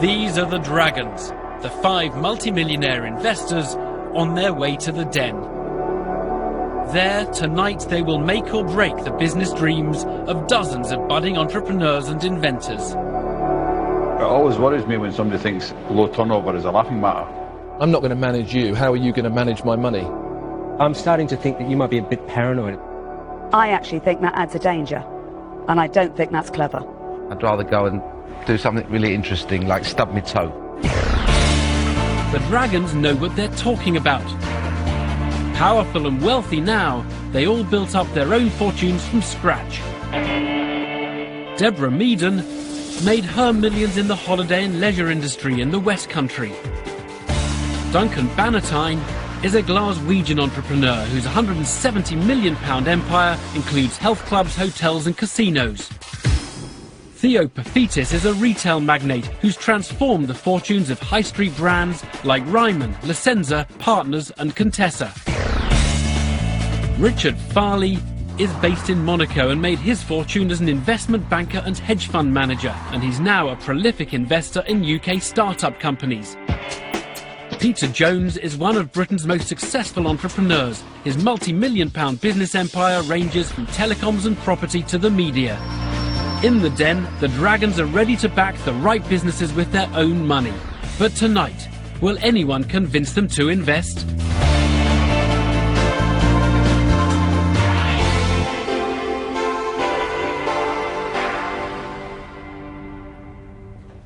These are the Dragons, the 5 multimillionaire investors on their way to the den. There, tonight, they will make or break the business dreams of dozens of budding entrepreneurs and inventors. It always worries me when somebody thinks low turnover is a laughing matter. I'm not going to manage you. How are you going to manage my money? I'm starting to think that you might be a bit paranoid. I actually think that adds a danger, and I don't think that's clever. I'd rather go and do something really interesting, like stub my toe. The Dragons know what they're talking about. Powerful and wealthy now, they all built up their own fortunes from scratch. Deborah Meaden made her millions in the holiday and leisure industry in the West Country. Duncan Bannatyne is a Glaswegian entrepreneur whose £170 million empire includes health clubs, hotels and casinos. Theo Paphitis is a retail magnate who's transformed the fortunes of high street brands like Ryman, Licenza, Partners and Contessa. Richard Farley is based in Monaco and made his fortune as an investment banker and hedge fund manager, and he's now a prolific investor in UK startup companies. Peter Jones is one of Britain's most successful entrepreneurs. His multi-million-pound business empire ranges from telecoms and property to the media. In the den, the Dragons are ready to back the right businesses with their own money. But tonight, will anyone convince them to invest?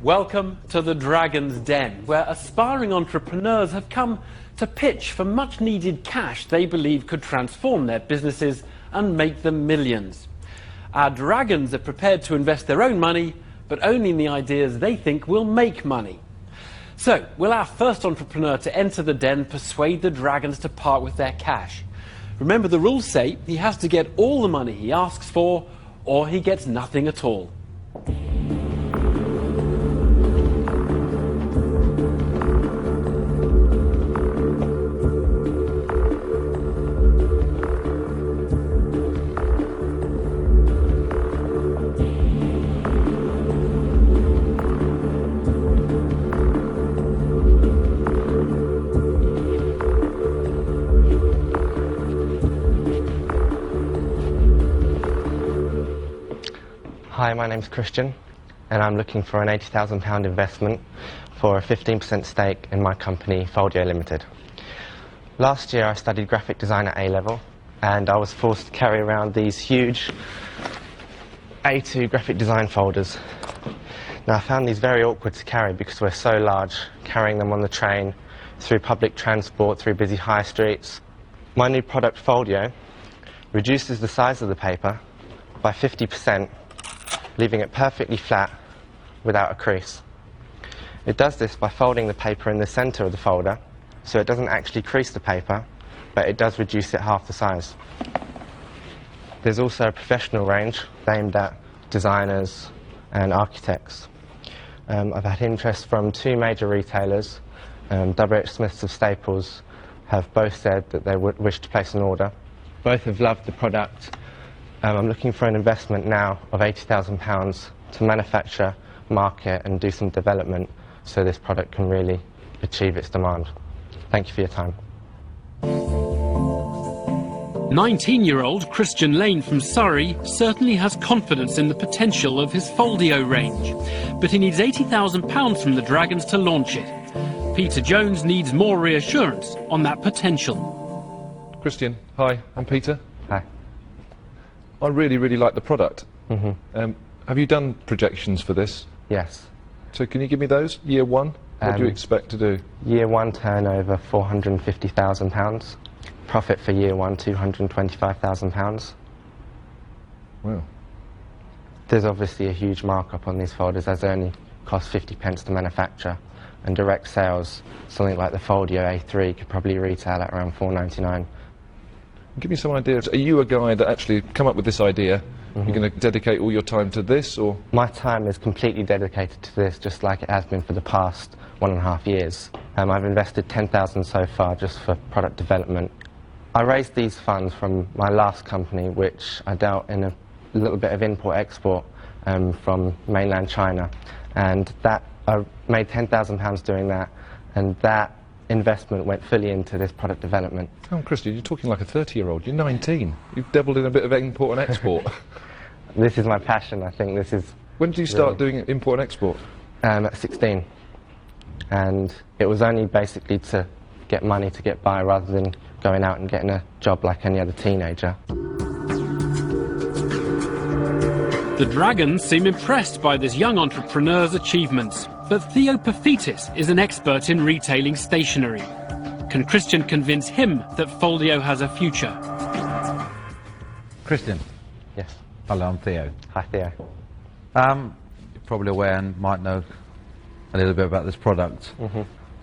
Welcome to the Dragon's Den, where aspiring entrepreneurs have come to pitch for much needed cash they believe could transform their businesses and make them millions. Our Dragons are prepared to invest their own money, but only in the ideas they think will make money. So, will our first entrepreneur to enter the den persuade the Dragons to part with their cash? Remember, the rules say he has to get all the money he asks for, or he gets nothing at all. Hi, my name's Christian, and I'm looking for an £80,000 investment for a 15% stake in my company, Foldio Limited. Last year I studied graphic design at A-level, and I was forced to carry around these huge A2 graphic design folders. Now, I found these very awkward to carry because we're so large, carrying them on the train, through public transport, through busy high streets. My new product, Foldio, reduces the size of the paper by 50%, leaving it perfectly flat without a crease. It does this by folding the paper in the centre of the folder, so it doesn't actually crease the paper, but it does reduce it half the size. There's also a professional range aimed at designers and architects. I've had interest from 2 major retailers. WH Smiths of Staples have both said that they would wish to place an order. Both have loved the product. I'm looking for an investment now of £80,000 to manufacture, market and do some development so this product can really achieve its demand. Thank you for your time. 19-year-old Christian Lane from Surrey certainly has confidence in the potential of his Foldio range, but he needs £80,000 from the Dragons to launch it. Peter Jones needs more reassurance on that potential. Christian, hi, I'm Peter. Hi. I really like the product. Mm-hmm. Have you done projections for this? Yes. So can you give me those? Year 1? What do you expect to do? Year 1 turnover £450,000. Profit for year 1 £225,000. Wow. There's obviously a huge markup on these folders, as they only cost 50p to manufacture, and direct sales, something like the Foldio A3 could probably retail at around £4.99. Give me some ideas. Are you a guy that actually come up with this idea? Mm-hmm. You're going to dedicate all your time to this, or? My time is completely dedicated to this, just like it has been for the past 1.5 years. I've invested £10,000 so far just for product development. I raised these funds from my last company, which I dealt in a little bit of import-export from mainland China, and that I made £10,000 doing that, and that investment went fully into this product development. Oh, Christian, you're talking like a 30-year-old. You're 19. You've dabbled in a bit of import and export. This is my passion. I think this is... When did you start doing import and export? At 16. And it was only basically to get money to get by rather than going out and getting a job like any other teenager. The dragons seem impressed by this young entrepreneur's achievements, but Theopaphitis is an expert in retailing stationery. Can Christian convince him that Foldio has a future? Christian. Yes. Hello, I'm Theo. Hi, Theo. You're probably aware and might know a little bit about this product.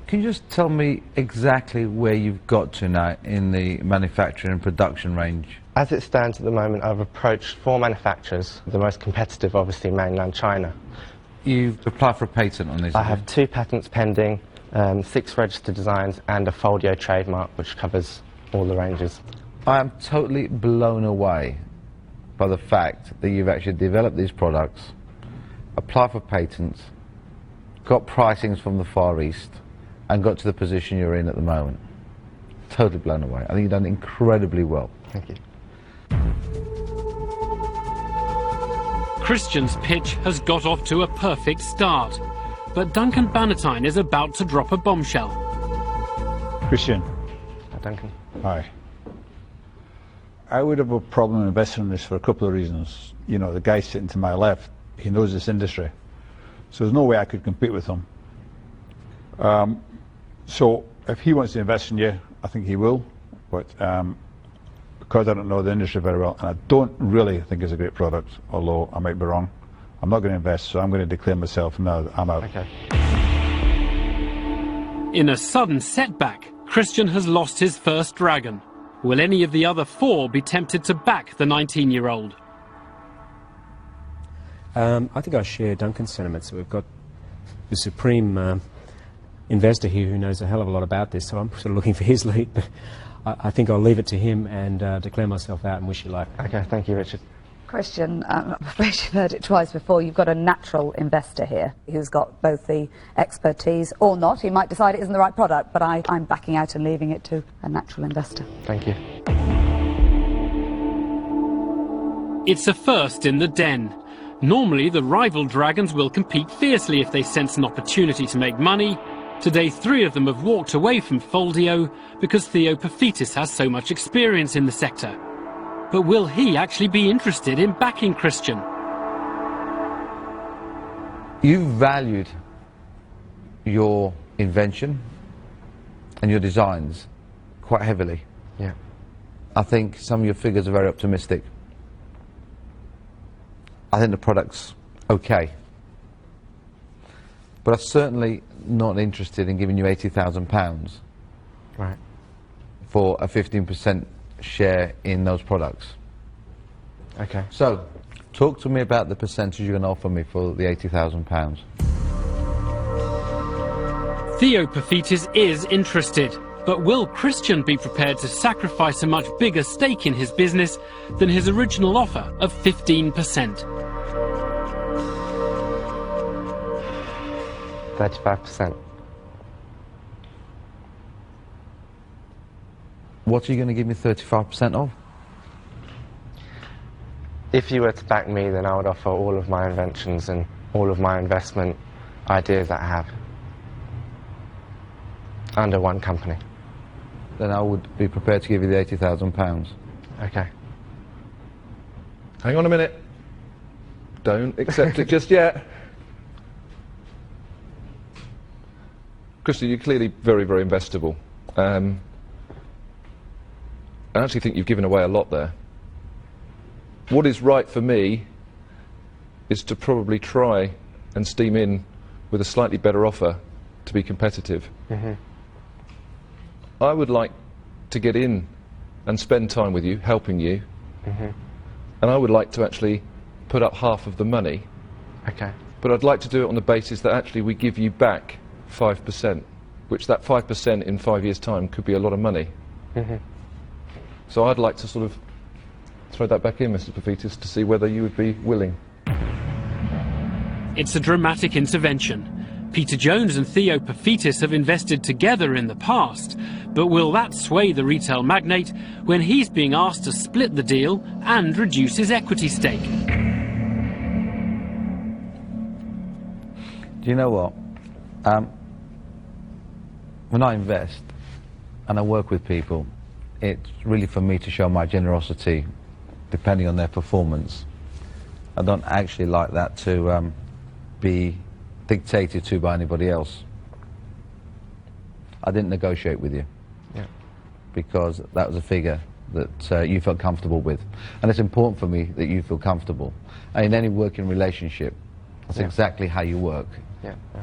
Can you just tell me exactly where you've got to now in the manufacturing and production range? As it stands at the moment, I've approached 4 manufacturers, the most competitive obviously mainland China. You've applied for a patent on this? I have 2 patents pending, 6 registered designs and a Foldio trademark which covers all the ranges. I am totally blown away by the fact that you've actually developed these products, applied for patents, got pricings from the Far East, and got to the position you're in at the moment. Totally blown away. I think you've done incredibly well. Thank you. Christian's pitch has got off to a perfect start, but Duncan Bannatyne is about to drop a bombshell. Christian. Hi, Duncan. Hi. I would have a problem investing in this for a couple of reasons. You know, the guy sitting to my left, he knows this industry, so there's no way I could compete with him. So if he wants to invest in you, I think he will, but because I don't know the industry very well, and I don't really think it's a great product, although I might be wrong, I'm not going to invest, so I'm going to declare myself now that I'm out. Okay. In a sudden setback, Christian has lost his first dragon. Will any of the other 4 be tempted to back the 19-year-old? I think I share Duncan's sentiments. We've got the supreme investor here who knows a hell of a lot about this, so I'm sort of looking for his lead, but I think I'll leave it to him and declare myself out and wish you luck. Okay, thank you, Richard. Christian, I'm afraid you've heard it twice before. You've got a natural investor here who's got both the expertise or not. He might decide it isn't the right product, but I'm backing out and leaving it to a natural investor. Thank you. It's a first in the den. Normally, the rival dragons will compete fiercely if they sense an opportunity to make money. Today, 3 of them have walked away from Foldio because Theopaphitis has so much experience in the sector. But will he actually be interested in backing Christian? You valued your invention and your designs quite heavily. Yeah. I think some of your figures are very optimistic. I think the product's okay. But I'm certainly not interested in giving you £80,000 Right. for a 15% share in those products. Okay. So, talk to me about the percentage you're going to offer me for the £80,000. Theopaphitis is interested, but will Christian be prepared to sacrifice a much bigger stake in his business than his original offer of 15%? 35%. What are you going to give me 35% of? If you were to back me, then I would offer all of my inventions and all of my investment ideas that I have under one company. Then I would be prepared to give you the £80,000. Okay. Hang on a minute. Don't accept it just yet. Christian, you're clearly very, very investable. I actually think you've given away a lot there. What is right for me is to probably try and steam in with a slightly better offer to be competitive. I would like to get in and spend time with you, helping you, and I would like to actually put up half of the money. Okay. But I'd like to do it on the basis that actually we give you back 5%, which that 5% in 5 years' time could be a lot of money. So I'd like to sort of throw that back in, Mr. Paphitis, to see whether you would be willing. It's a dramatic intervention. Peter Jones and Theo Paphitis have invested together in the past, but will that sway the retail magnate when he's being asked to split the deal and reduce his equity stake? Do you know what? When I invest and I work with people, it's really for me to show my generosity depending on their performance. I don't actually like that to be dictated to by anybody else. I didn't negotiate with you because that was a figure that you felt comfortable with, and it's important for me that you feel comfortable. And in any working relationship, that's exactly how you work.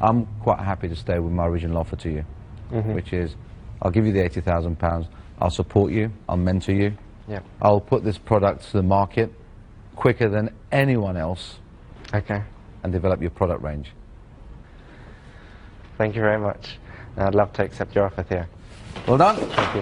I'm quite happy to stay with my original offer to you, which is I'll give you the £80,000, I'll support you, I'll mentor you, I'll put this product to the market quicker than anyone else, and develop your product range. Thank you very much. I'd love to accept your offer, Theo. Well done. Thank you.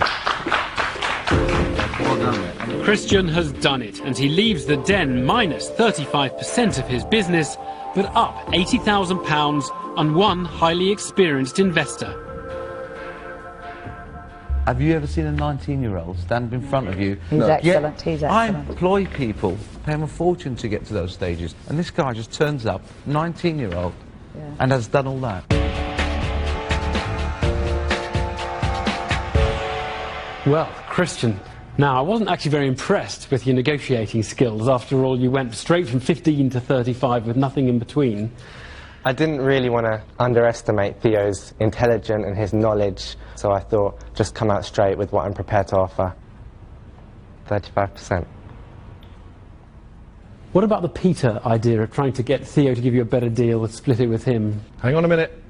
Well done, mate. Christian has done it, and he leaves the den minus 35% of his business, but up £80,000 on one highly experienced investor. Have you ever seen a 19-year-old stand in front of you? He's excellent, he's I excellent. employ people, pay them a fortune to get to those stages, and this guy just turns up, 19-year-old, and has done all that. Well, Christian, now I wasn't actually very impressed with your negotiating skills. After all, you went straight from 15 to 35 with nothing in between. I didn't really want to underestimate Theo's intelligence and his knowledge, so I thought just come out straight with what I'm prepared to offer. 35%. What about the Peter idea of trying to get Theo to give you a better deal, split it with him? Hang on a minute.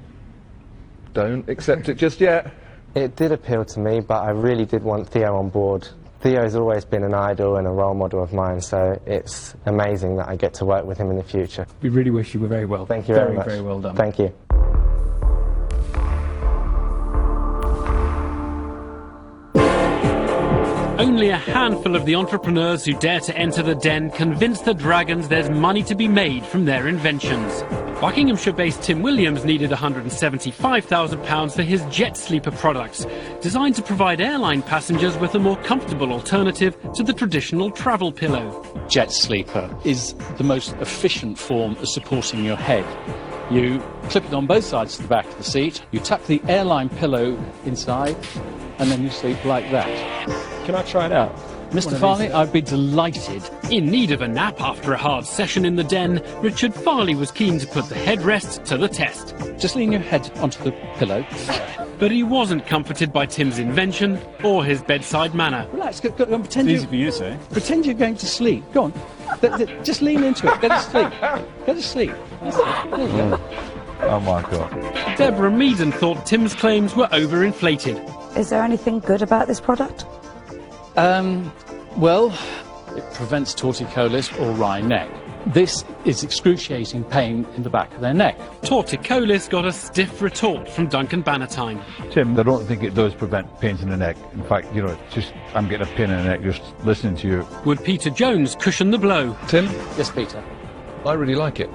Don't accept it just yet. It did appeal to me, but I really did want Theo on board. Theo's always been an idol and a role model of mine, so it's amazing that I get to work with him in the future. We really wish you were very well. Thank you very much. Very well done. Thank you. Only a handful of the entrepreneurs who dare to enter the den convince the dragons there's money to be made from their inventions. Buckinghamshire-based Tim Williams needed £175,000 for his Jet Sleeper products, designed to provide airline passengers with a more comfortable alternative to the traditional travel pillow. Jet Sleeper is the most efficient form of supporting your head. You clip it on both sides of the back of the seat, you tuck the airline pillow inside, and then you sleep like that. Can I try it out? Mr. Farley, I'd be delighted. In need of a nap after a hard session in the den, Richard Farley was keen to put the headrest to the test. Just lean your head onto the pillow. But he wasn't comforted by Tim's invention or his bedside manner. Relax, go on, pretend Easy for you, sir. pretend you're going to sleep. Go on. Just lean into it. Go to sleep. Go to sleep. There you go. Oh my God. Deborah Meaden thought Tim's claims were overinflated. Is there anything good about this product? Well, it prevents torticollis or wry neck. This is excruciating pain in the back of their neck. Torticollis got a stiff retort from Duncan Bannatyne. Tim, I don't think it does prevent pains in the neck. In fact, you know, just I'm getting a pain in the neck just listening to you. Would Peter Jones cushion the blow? Tim, Yes, Peter. I really like it.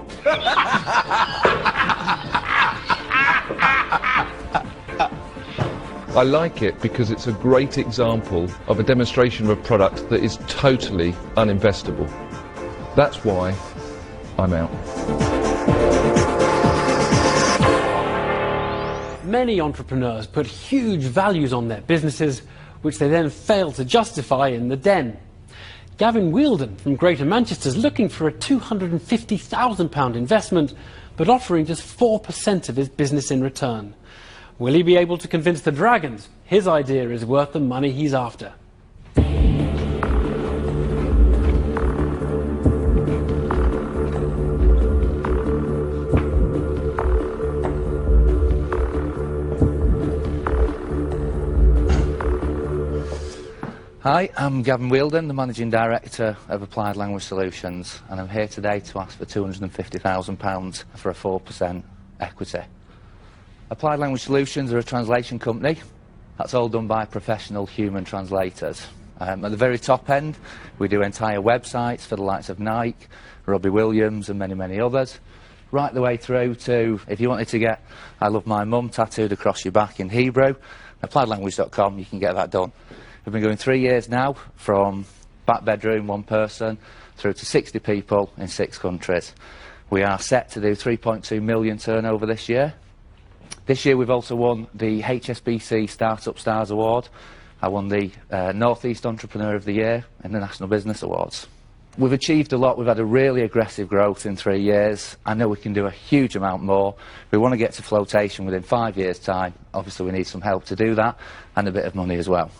I like it because it's a great example of a demonstration of a product that is totally uninvestable. That's why I'm out. Many entrepreneurs put huge values on their businesses, which they then fail to justify in the den. Gavin Wheeldon from Greater Manchester is looking for a £250,000 investment, but offering just 4% of his business in return. Will he be able to convince the dragons his idea is worth the money he's after? Hi, I'm Gavin Wheeldon, the Managing Director of Applied Language Solutions, and I'm here today to ask for £250,000 for a 4% equity. Applied Language Solutions are a translation company. That's all done by professional human translators. At the very top end, we do entire websites for the likes of Nike, Robbie Williams and many, many others. right the way through to, if you wanted to get I love my mum tattooed across your back in Hebrew, appliedlanguage.com, you can get that done. We've been going 3 years now, from back bedroom, one person, through to 60 people in 6 countries. We are set to do 3.2 million turnover this year. This year we've also won the HSBC Startup Stars Award. I won the North East Entrepreneur of the Year and the National Business Awards. We've achieved a lot. We've had a really aggressive growth in 3 years. I know we can do a huge amount more. We want to get to flotation within 5 years' time. Obviously we need some help to do that, and a bit of money as well.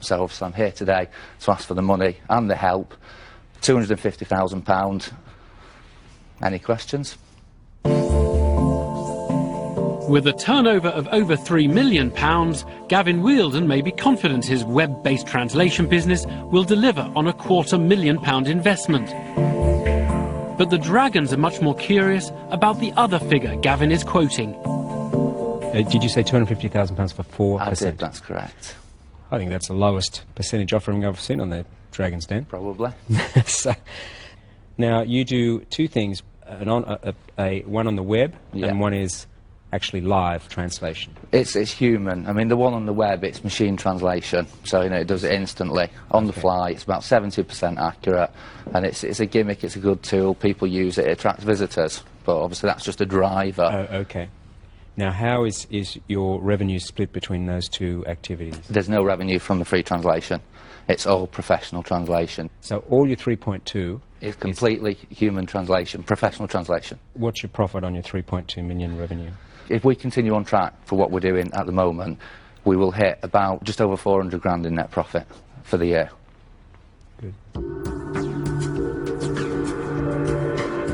So obviously I'm here today to ask for the money and the help. £250,000. Any questions? With a turnover of over £3 million, Gavin Wielden may be confident his web-based translation business will deliver on a £250,000 investment. But the Dragons are much more curious about the other figure Gavin is quoting. Did you say £250,000 for 4%? I did, that's correct. I think that's the lowest percentage offering I've seen on the Dragon's Den. Probably. So, now, you do 2 things, one on the web, and one is actually live translation. It's human. I mean, the one on the web, it's machine translation, so you know it does it instantly on the fly. It's about 70% accurate, and it's a gimmick. It's a good tool. People use it. It attracts visitors, but obviously that's just a driver. Oh, okay. Now, how is your revenue split between those 2 activities? There's no revenue from the free translation. It's all professional translation. So all your 3.2 is completely human translation, professional translation. What's your profit on your 3.2 million revenue? If we continue on track for what we're doing at the moment, we will hit about just over 400 grand in net profit for the year. Good.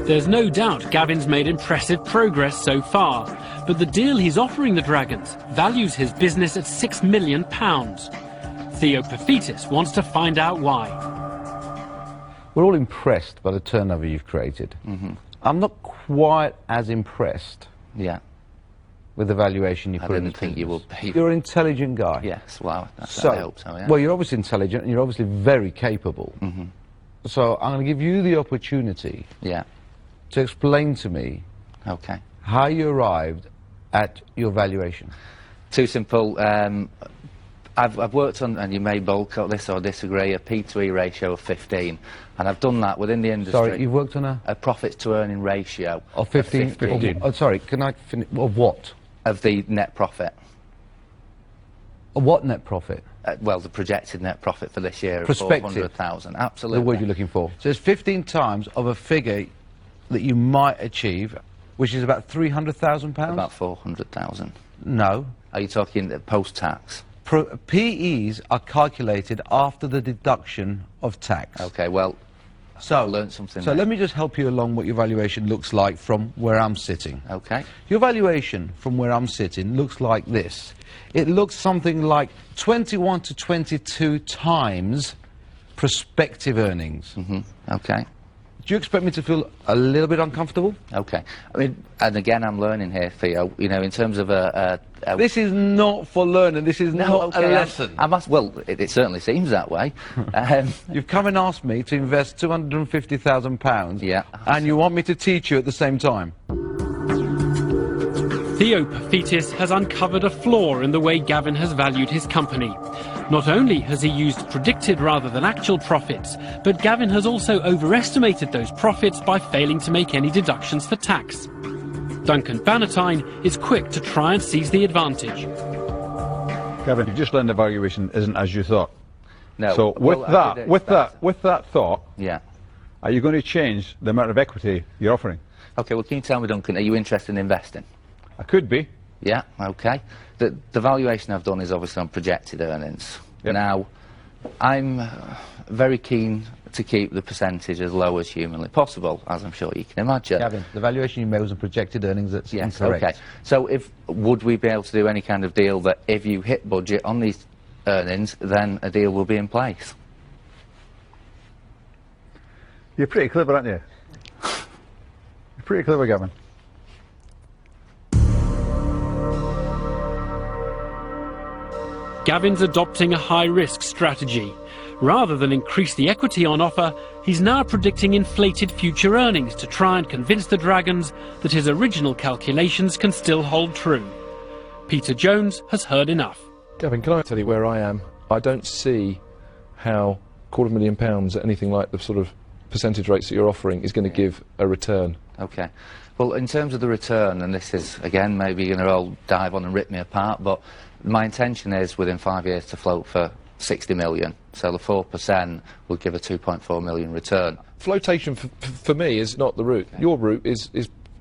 There's no doubt Gavin's made impressive progress so far, but the deal he's offering the Dragons values his business at £6 million. Theo Paphitis wants to find out why. We're all impressed by the turnover you've created. I'm not quite as impressed with the valuation you put in the business. I didn't think you would be. You're an intelligent guy. Yes, well, I hope so, yeah. Well, you're obviously intelligent, and you're obviously very capable. So I'm going to give you the opportunity to explain to me how you arrived at your valuation. Too simple. I've worked on, and you may bulk up this or disagree, a P/E ratio of 15, and I've done that within the industry. Sorry, you've worked on a profits to earning ratio of 15. Oh, sorry, can I finish? Of what? Of the net profit. Of what net profit? Well, the projected net profit for this year of 400,000. Absolutely. The word you're looking for. So it's 15 times of a figure that you might achieve, which is about £300,000. About 400,000. No. Are you talking post-tax? PEs are calculated after the deduction of tax. Okay, well, so I learned something. So let me just help you along what your valuation looks like from where I'm sitting. Okay. Your valuation from where I'm sitting looks like this. It looks something like 21 to 22 times prospective earnings. Okay. Do you expect me to feel a little bit uncomfortable? Okay. I mean, and again, I'm learning here, Theo, you know, in terms of This is not for learning, this is not a lesson. I must, well, it certainly seems that way. You've come and asked me to invest £250,000, and you want me to teach you at the same time. Theo Paphitis has uncovered a flaw in the way Gavin has valued his company. Not only has he used predicted rather than actual profits, but Gavin has also overestimated those profits by failing to make any deductions for tax. Duncan Bannatyne is quick to try and seize the advantage. Gavin, you just learned the valuation isn't as you thought. No. So with that thought, are you going to change the amount of equity you're offering? Okay, well, can you tell me, Duncan, are you interested in investing? I could be. Yeah, okay. The valuation I've done is obviously on projected earnings. Now, I'm very keen to keep the percentage as low as humanly possible, as I'm sure you can imagine. Gavin, the valuation you made was on projected earnings, that's incorrect. Okay. So would we be able to do any kind of deal that if you hit budget on these earnings, then a deal will be in place? You're pretty clever, aren't you? You're pretty clever, Gavin. Gavin's adopting a high-risk strategy. Rather than increase the equity on offer, he's now predicting inflated future earnings to try and convince the dragons that his original calculations can still hold true. Peter Jones has heard enough. Gavin, can I tell you where I am? I don't see how £250,000 at anything like the sort of percentage rates that you're offering is going to give a return. Okay. Well, in terms of the return, and this is, again, maybe you're going to all dive on and rip me apart, but my intention is within 5 years to float for 60 million. So the 4% will give a 2.4 million return. Flotation for me is not the route. Okay. Your route is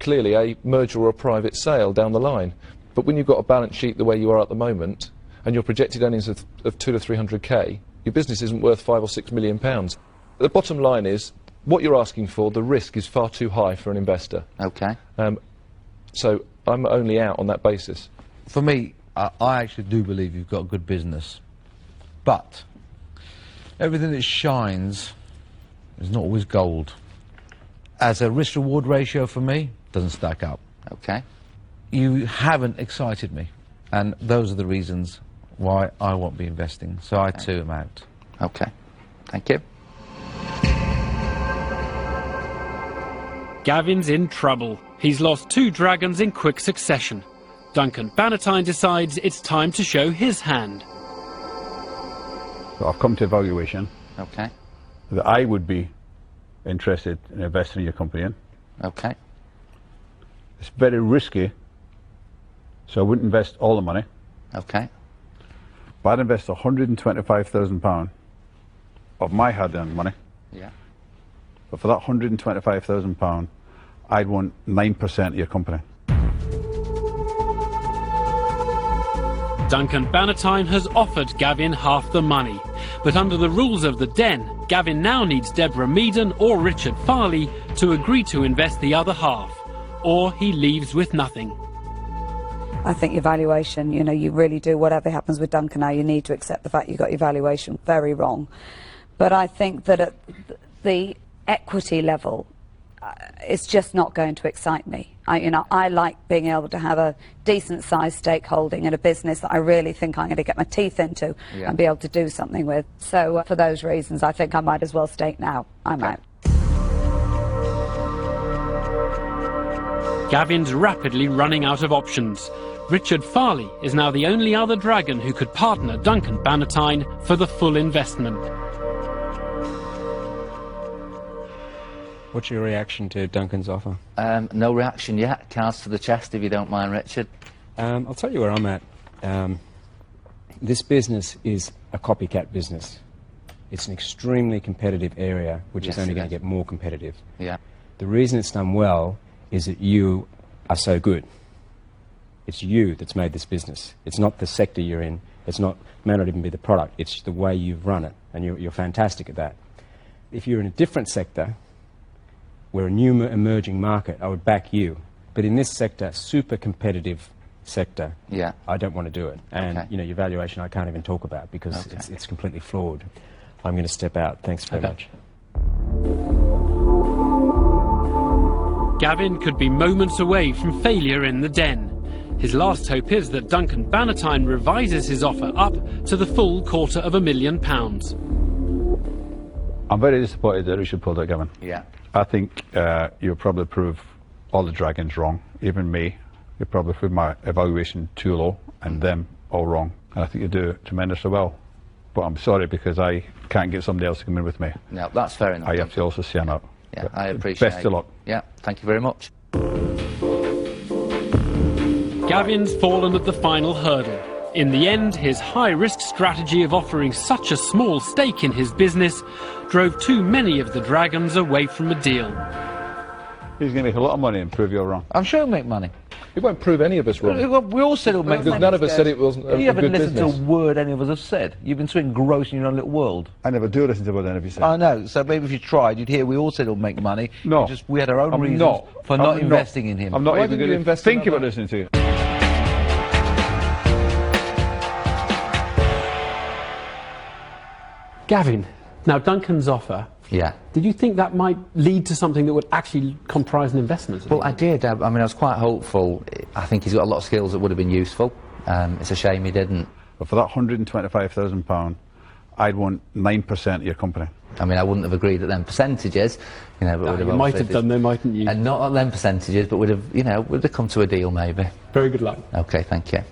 clearly a merger or a private sale down the line. But when you've got a balance sheet the way you are at the moment, and your projected earnings of 200 to 300k, your business isn't worth £5 or £6 million. The bottom line is, what you're asking for, the risk is far too high for an investor. Okay. So I'm only out on that basis. For me, I actually do believe you've got a good business. But everything that shines is not always gold. As a risk-reward ratio for me, doesn't stack up. Okay. You haven't excited me, and those are the reasons why I won't be investing. So I too am out. Okay. Thank you. Gavin's in trouble. He's lost 2 dragons in quick succession. Duncan Bannatyne decides it's time to show his hand. So I've come to evaluation Okay. that I would be interested in investing in your company in. Okay. It's very risky, so I wouldn't invest all the money. Okay. But I'd invest £125,000 of my hard-earned money. Yeah. But for that £125,000, I'd want 9% of your company. Duncan Bannatyne has offered Gavin half the money. But under the rules of the Den, Gavin now needs Deborah Meaden or Richard Farley to agree to invest the other half, or he leaves with nothing. I think your valuation, you know, you really do, whatever happens with Duncan now, you need to accept the fact you got your valuation very wrong. But I think that at the equity level, it's just not going to excite me. I like being able to have a decent-sized stakeholding in a business that I really think I'm going to get my teeth into and be able to do something with. So for those reasons, I think I might as well stake now. I'm out. Gavin's rapidly running out of options. Richard Farley is now the only other dragon who could partner Duncan Bannatyne for the full investment. What's your reaction to Duncan's offer? No reaction yet. Cards to the chest, if you don't mind, Richard. I'll tell you where I'm at. This business is a copycat business. It's an extremely competitive area, which is only going to get more competitive. Yeah. The reason it's done well is that you are so good. It's you that's made this business. It's not the sector you're in. It's not, may not even be the product. It's the way you've run it, and you're fantastic at that. If you're in a different sector, we're a new emerging market, I would back you. But in this sector, super competitive sector, I don't want to do it. And you know, your valuation I can't even talk about because it's completely flawed. I'm going to step out. Thanks very much. Gavin could be moments away from failure in the Den. His last hope is that Duncan Bannatyne revises his offer up to the full £250,000. I'm very disappointed that Richard pulled out, Gavin. Yeah. I think you'll probably prove all the dragons wrong, even me. You'll probably prove my evaluation too low and them all wrong. And I think you do tremendously well. But I'm sorry because I can't get somebody else to come in with me. No, that's fair enough. I have to also say I'm out. Yeah, I appreciate it. Best of luck. Yeah, thank you very much. Gavin's fallen at the final hurdle. In the end, his high-risk strategy of offering such a small stake in his business drove too many of the dragons away from a deal. He's going to make a lot of money and prove you're wrong. I'm sure he'll make money. It won't prove any of us wrong. We all said he'll make money. Because none of us said it wasn't a good business. You haven't listened to a word any of us have said. You've been so engrossed in your own little world. I never do listen to what any of you say. I know, so maybe if you tried, you'd hear we all said he'll make money. No. We had our own reasons for not investing in him. I'm not Why even didn't you going to invest in think that about one? listening to you. Gavin, now Duncan's offer, did you think that might lead to something that would actually comprise an investment? Well, I did. I mean, I was quite hopeful. I think he's got a lot of skills that would have been useful. It's a shame he didn't. But for that £125,000, I'd want 9% of your company. I mean, I wouldn't have agreed at them percentages, you know, but No, would have you might have done, though, mightn't you? And not at them percentages, but would have, you know, would have come to a deal maybe. Very good luck. Okay, thank you.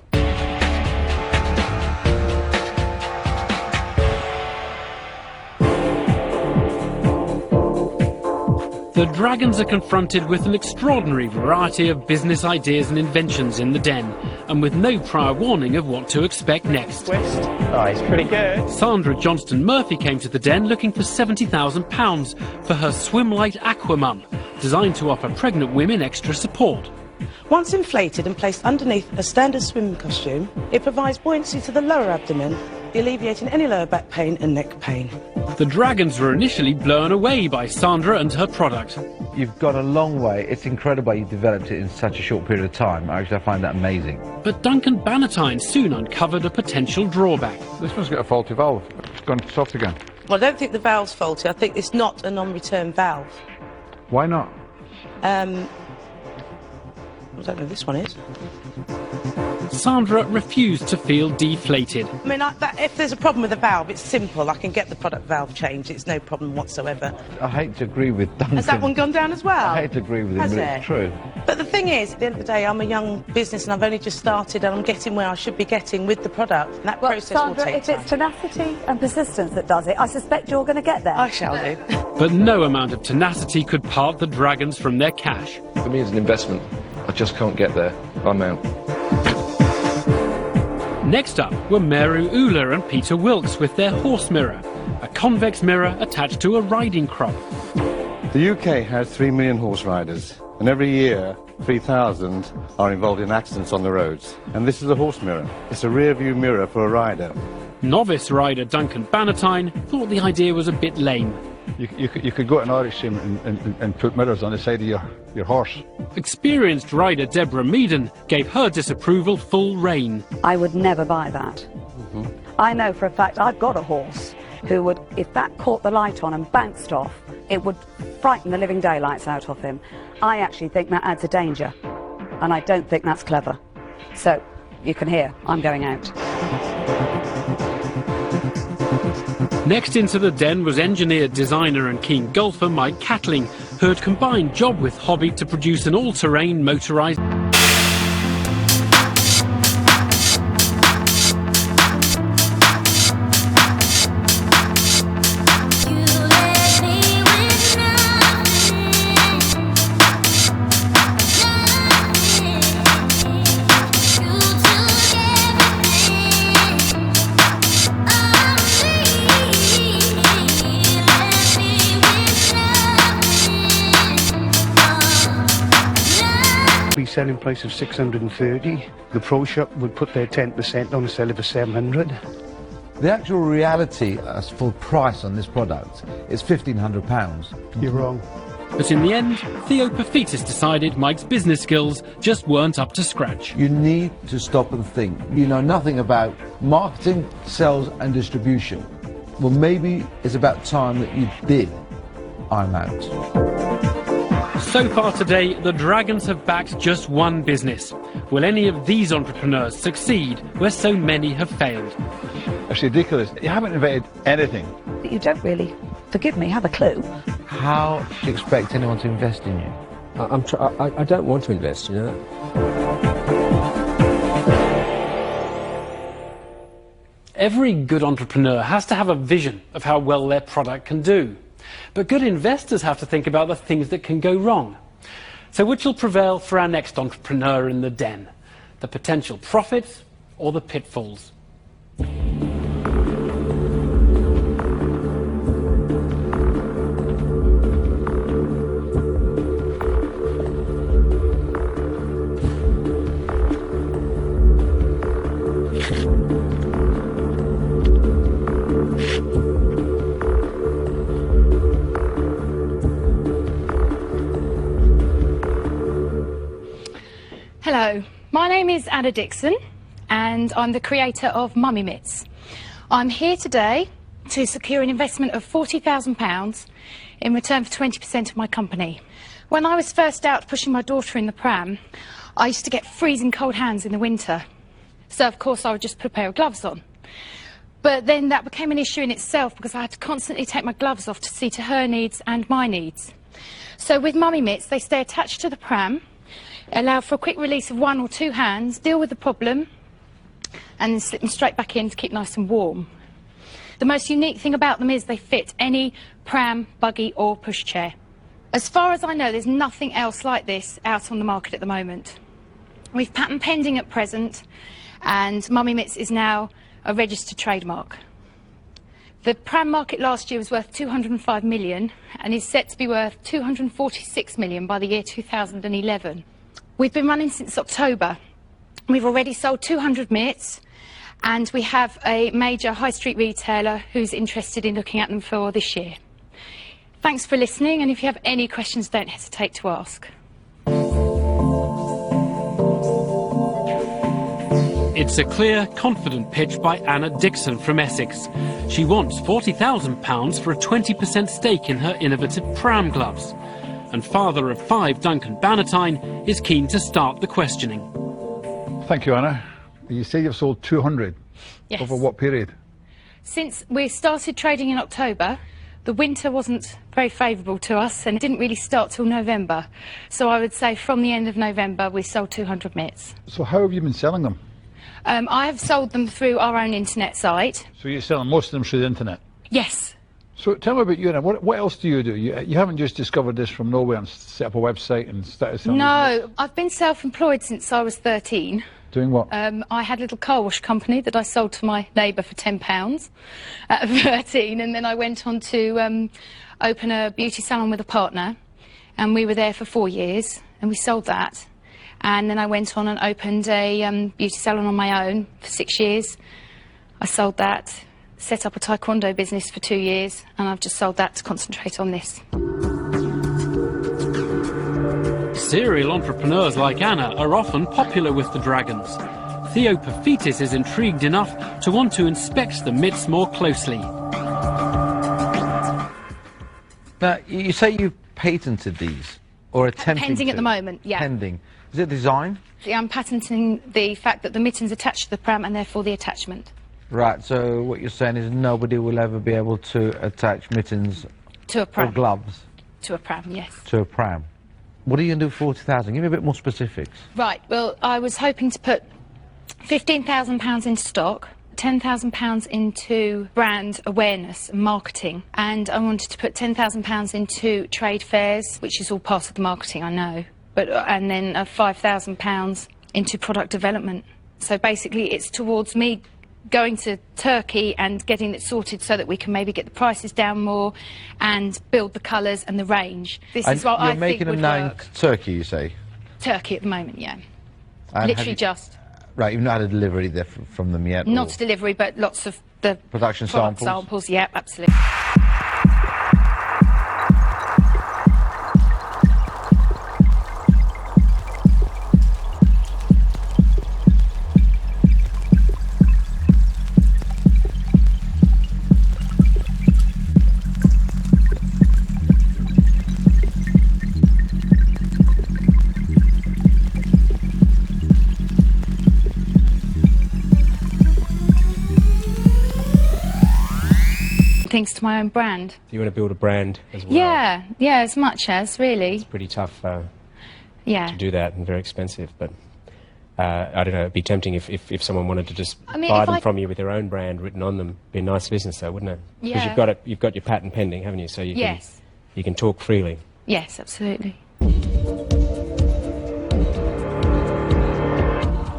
The Dragons are confronted with an extraordinary variety of business ideas and inventions in the den, and with no prior warning of what to expect next. Twist. Oh, he's pretty good. Sandra Johnston Murphy came to the den looking for £70,000 for her Swim Light Aquamum, designed to offer pregnant women extra support. Once inflated and placed underneath a standard swim costume, it provides buoyancy to the lower abdomen, alleviating any lower back pain and neck pain. The Dragons were initially blown away by Sandra and her product. You've got a long way. It's incredible you developed it in such a short period of time. Actually, I find that amazing. But Duncan Bannatyne soon uncovered a potential drawback. This one's got a faulty valve. It's gone soft again. Well, I don't think the valve's faulty. I think it's not a non-return valve. Why not? I don't know, this one is. Sandra refused to feel deflated. I mean, if there's a problem with the valve, it's simple. I can get the product valve changed. It's no problem whatsoever. I hate to agree with Duncan. Has that one gone down as well? I hate to agree with him, Has but it? it's true. But the thing is, at the end of the day, I'm a young business and I've only just started and I'm getting where I should be getting with the product. And that process Sandra, will take if time. it's tenacity and persistence that does it, I suspect you're going to get there. I shall do. But no amount of tenacity could part the Dragons from their cash. For me, it's an investment. I just can't get there. I'm out. Next up were Meru Ula and Peter Wilkes with their horse mirror, a convex mirror attached to a riding crop. The UK has 3 million horse riders, and every year 3,000 are involved in accidents on the roads. And this is a horse mirror. It's a rear view mirror for a rider. Novice rider Duncan Bannatyne thought the idea was a bit lame. You could go to an auto showroom and put mirrors on the side of your horse. Experienced rider Deborah Meaden gave her disapproval full rein. I would never buy that. I know for a fact I've got a horse who would, if that caught the light on and bounced off, it would frighten the living daylights out of him. I actually think that adds a danger, and I don't think that's clever. So, you can hear, I'm going out. Next into the den was engineer, designer and keen golfer Mike Catling, who had combined job with hobby to produce an all-terrain motorised... Selling price of 630. The pro shop would put their 10% on a sell for 700. The actual reality as full price on this product is £1,500. You're wrong. But in the end, Theo Paphitis decided Mike's business skills just weren't up to scratch. You need to stop and think. You know nothing about marketing, sales and distribution. Well, maybe it's about time that you did. I'm out. So far today, the Dragons have backed just one business. Will any of these entrepreneurs succeed where so many have failed? It's ridiculous. You haven't invented anything. You don't really, forgive me, have a clue. How do you expect anyone to invest in you? I don't want to invest, you know. Every good entrepreneur has to have a vision of how well their product can do. But good investors have to think about the things that can go wrong. So which will prevail for our next entrepreneur in the den? The potential profits or the pitfalls? Hello, my name is Anna Dixon and I'm the creator of Mummy Mitts. I'm here today to secure an investment of £40,000 in return for 20% of my company. When I was first out pushing my daughter in the pram, I used to get freezing cold hands in the winter. So of course I would just put a pair of gloves on. But then that became an issue in itself because I had to constantly take my gloves off to see to her needs and my needs. So with mummy mitts, they stay attached to the pram, allow for a quick release of 1 or 2 hands, deal with the problem, and then slip them straight back in to keep nice and warm. The most unique thing about them is they fit any pram, buggy or pushchair. As far as I know, there's nothing else like this out on the market at the moment. We've patent pending at present, and mummy mitts is now a registered trademark. The pram market last year was worth 205 million and is set to be worth 246 million by the year 2011. We've been running since October. We've already sold 200 mitts, and we have a major high street retailer who's interested in looking at them for this year. Thanks for listening, and if you have any questions, don't hesitate to ask. It's a clear, confident pitch by Anna Dixon from Essex. She wants £40,000 for a 20% stake in her innovative pram gloves. And father of 5, Duncan Bannatyne, is keen to start the questioning. Thank you, Anna. You say you've sold 200. Yes. Over what period? Since we started trading in October, the winter wasn't very favourable to us and it didn't really start till November. So I would say from the end of November we sold 200 mitts. So how have you been selling them? I have sold them through our own internet site. So you're selling most of them through the internet? Yes. So tell me about you now. What else do? You haven't just discovered this from nowhere and set up a website and started selling? No, I've been self-employed since I was 13. Doing what? I had a little car wash company that I sold to my neighbour for £10 at 13, and then I went on to open a beauty salon with a partner, and we were there for 4 years, and we sold that. And then I went on and opened a beauty salon on my own for 6 years. I sold that, set up a taekwondo business for 2 years, and I've just sold that to concentrate on this. Serial entrepreneurs like Anna are often popular with the dragons. Theo Paphitis is intrigued enough to want to inspect the mitts more closely. Now, you say you patented these, or attempting Pending to? at the moment, yeah. Pending. Is it design? See, I'm patenting the fact that the mitten's attached to the pram and therefore the attachment. Right, so what you're saying is nobody will ever be able to attach mittens To a pram. or gloves To a pram, yes. to a pram. What are you going to do for 40,000? Give me a bit more specifics. Right, well, I was hoping to put £15,000 into stock, £10,000 into brand awareness and marketing, and I wanted to put £10,000 into trade fairs, which is all part of the marketing, I know, but and then £5,000 into product development. So basically it's towards me going to Turkey and getting it sorted so that we can maybe get the prices down more and build the colours and the range. This is what I think would work. You're making them now in Turkey, you say? Turkey at the moment, yeah. And Literally just. Right, you've not had a delivery there from them yet? Not a delivery, but lots of the production product samples? samples, yeah, absolutely. Things to my own brand. You want to build a brand as well? Yeah, as much as, really. It's pretty tough Yeah. to do that and very expensive, but I don't know, it'd be tempting if someone wanted to just I mean, buy if them I- from you with their own brand written on them. Be a nice business though, wouldn't it? Because Yeah. you've got your patent pending, haven't you? So you Yes. you can talk freely. Yes, absolutely.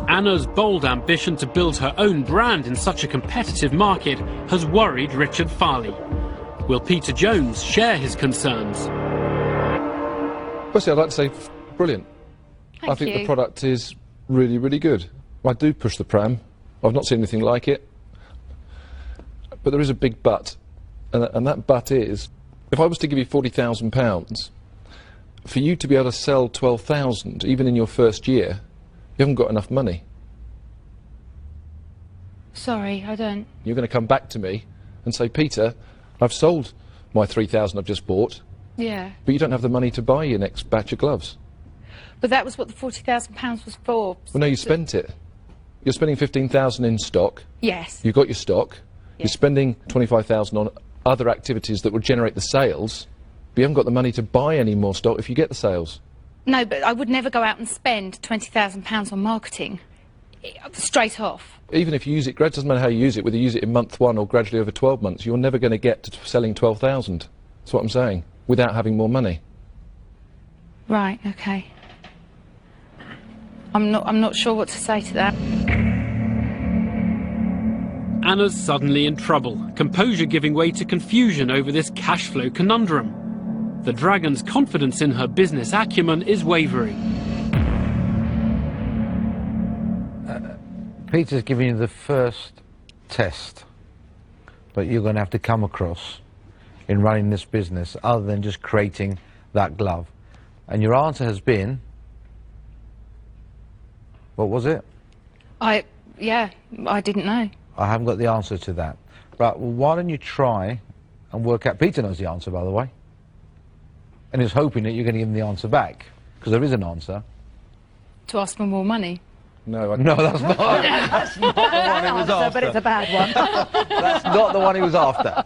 Anna's bold ambition to build her own brand in such a competitive market has worried Richard Farley. Will Peter Jones share his concerns? Firstly, I'd like to say, brilliant. Thank I think you. the product is really, really good. I do push the pram. I've not seen anything like it. But there is a big but. And that but is, if I was to give you £40,000, for you to be able to sell 12,000, even in your first year, you haven't got enough money. Sorry, I don't. You're going to come back to me and say, Peter, I've sold my 3,000 I've just bought, Yeah. but you don't have the money to buy your next batch of gloves. But that was what the £40,000 was for. Well, no, you spent it. You're spending 15,000 in stock. Yes. You've got your stock. You're spending 25,000 on other activities that will generate the sales, but you haven't got the money to buy any more stock if you get the sales. No, but I would never go out and spend £20,000 on marketing straight off. Even if you use it, it doesn't matter how you use it, whether you use it in month 1 or gradually over 12 months, you're never going to get to selling 12,000. That's what I'm saying, without having more money. Right, okay. I'm not sure what to say to that. Anna's suddenly in trouble, composure giving way to confusion over this cash flow conundrum. The dragon's confidence in her business acumen is wavering. Peter's giving you the first test that you're going to have to come across in running this business, other than just creating that glove. And your answer has been, what was it? I didn't know. I haven't got the answer to that. Right, well, why don't you try and work out... Peter knows the answer, by the way. And he's hoping that you're going to give him the answer back, because there is an answer. To ask for more money? No, no, that's not. That's not the one he was after. But it's a bad one. That's not the one he was after.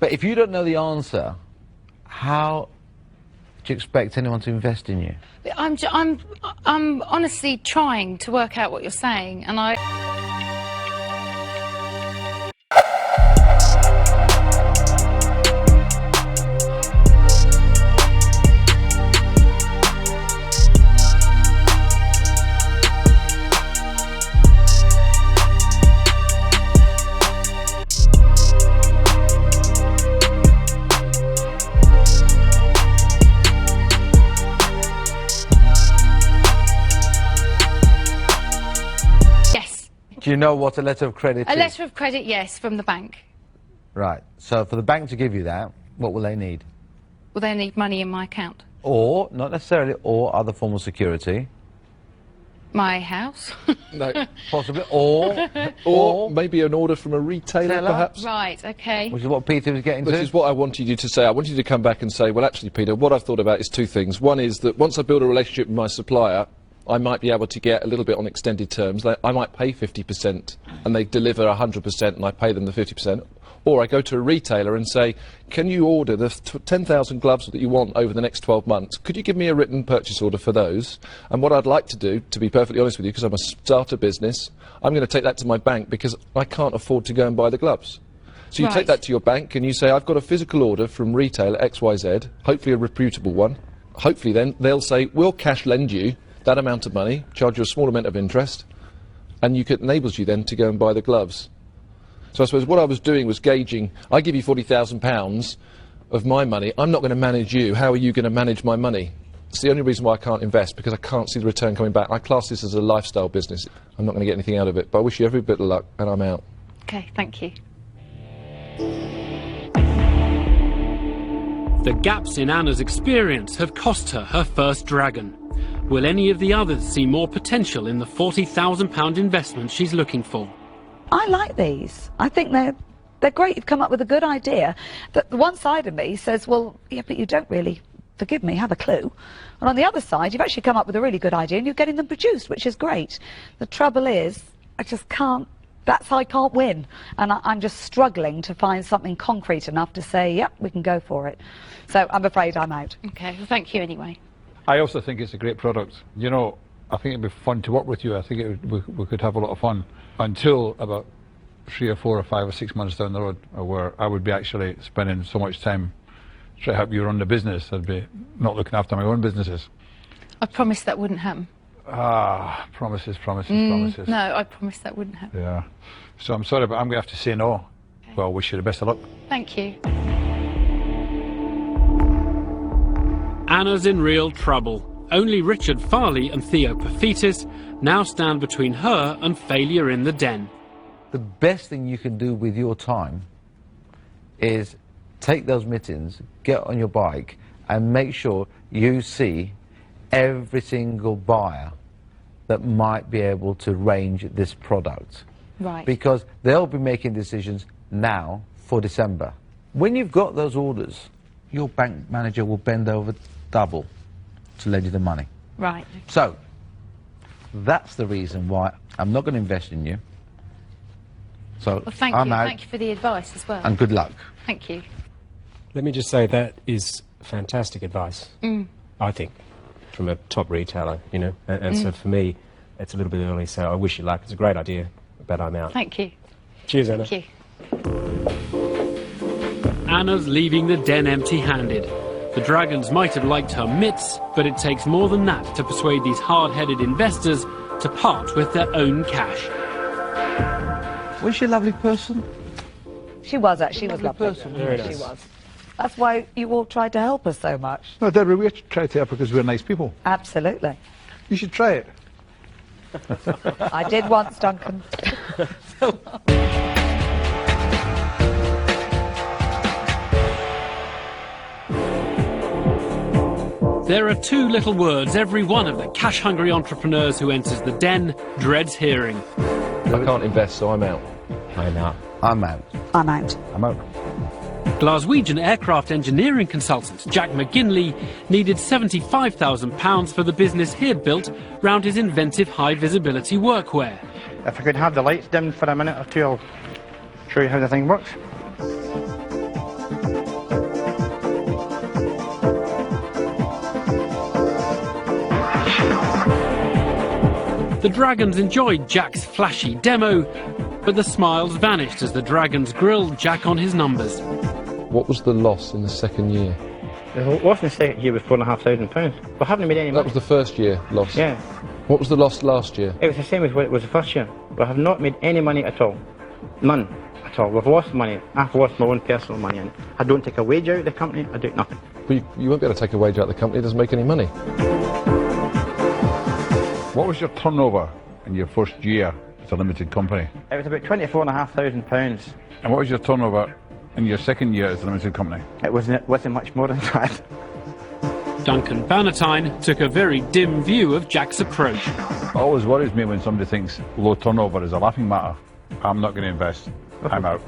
But if you don't know the answer, how do you expect anyone to invest in you? I'm honestly trying to work out what you're saying, and Do you know what a letter of credit is? a letter of credit, yes, from the bank. Right. So for the bank to give you that, what will they need? Will they need money in my account? Or, not necessarily, or other form of security. My house? No. Possibly. Or maybe an order from a retailer, perhaps. Right, okay. Which is what Peter was getting to. Which is what I wanted you to say. I wanted you to come back and say, well, actually, Peter, what I've thought about is two things. One is that once I build a relationship with my supplier, I might be able to get a little bit on extended terms. I might pay 50% and they deliver 100% and I pay them the 50%. Or I go to a retailer and say, can you order the 10,000 gloves that you want over the next 12 months? Could you give me a written purchase order for those? And what I'd like to do, to be perfectly honest with you, because I'm a starter business, I'm going to take that to my bank because I can't afford to go and buy the gloves. So you take that to your bank and you say, I've got a physical order from retailer XYZ, hopefully a reputable one. Hopefully then they'll say, we'll cash lend you that amount of money, charge you a small amount of interest, and it enables you then to go and buy the gloves. So I suppose what I was doing was gauging, I give you £40,000 of my money, I'm not going to manage you, how are you going to manage my money? It's the only reason why I can't invest, because I can't see the return coming back. I class this as a lifestyle business. I'm not going to get anything out of it, but I wish you every bit of luck, and I'm out. Okay, thank you. The gaps in Anna's experience have cost her her first dragon. Will any of the others see more potential in the £40,000 investment she's looking for? I like these. I think they're great. You've come up with a good idea. The one side of me says, well, yeah, but you don't really, forgive me, have a clue. And on the other side, you've actually come up with a really good idea and you're getting them produced, which is great. The trouble is, I just can't, I can't win. And I'm just struggling to find something concrete enough to say, yep, we can go for it. So I'm afraid I'm out. Okay, well, thank you anyway. I also think it's a great product. You know, I think it'd be fun to work with you. I think we could have a lot of fun until about 3 or 4 or 5 or 6 months down the road, where I would be actually spending so much time trying to help you run the business. I'd be not looking after my own businesses. I promised that wouldn't happen. Ah, promises. No, I promised that wouldn't happen. Yeah. So I'm sorry, but I'm going to have to say no. Okay. Well, wish you the best of luck. Thank you. Anna's in real trouble. Only Richard Farley and Theo Paphitis now stand between her and failure in the den. The best thing you can do with your time is take those mittens, get on your bike, and make sure you see every single buyer that might be able to range this product. Right. Because they'll be making decisions now for December. When you've got those orders, your bank manager will bend over double to lend you the money. Right. So, that's the reason why I'm not going to invest in you. So Well, thank I'm you. out, Thank you for the advice as well. and good luck. Thank you. Let me just say that is fantastic advice, I think, from a top retailer, you know. And so for me, it's a little bit early, so I wish you luck. It's a great idea, but I'm out. Thank you. Cheers, Anna. Thank you. Anna's leaving the den empty-handed. The dragons might have liked her mitts, but it takes more than that to persuade these hard-headed investors to part with their own cash. Was she a lovely person? She was, actually. She was lovely. Very She nice. was. That's why you all tried to help us so much. No, Deborah, we try to help because we're nice people. Absolutely. You should try it. I did once, Duncan. There are two little words every one of the cash-hungry entrepreneurs who enters the den dreads hearing. I can't invest, so I'm out. I'm out. I'm out. I'm out. I'm out. Glaswegian aircraft engineering consultant Jack McGinley needed £75,000 for the business he had built round his inventive high-visibility workwear. If I could have the lights dimmed for a minute or two, I'll show you how the thing works. The dragons enjoyed Jack's flashy demo, but the smiles vanished as the dragons grilled Jack on his numbers. What was the loss in the second year? The loss in the second year was £4,500. We haven't made any That money. was the first year loss. Yeah, What was the loss last year? it was the same as what it was the first year. We have not made any money at all. None at all. We've lost money. I've lost my own personal money, and I don't take a wage out of the company. I do nothing. But you won't be able to take a wage out of the company. It doesn't make any money. What was your turnover in your first year as a limited company? It was about £24,500. And what was your turnover in your second year as a limited company? It wasn't much more than that. Duncan Bannatyne took a very dim view of Jack's approach. It always worries me when somebody thinks low turnover is a laughing matter. I'm not going to invest. I'm out.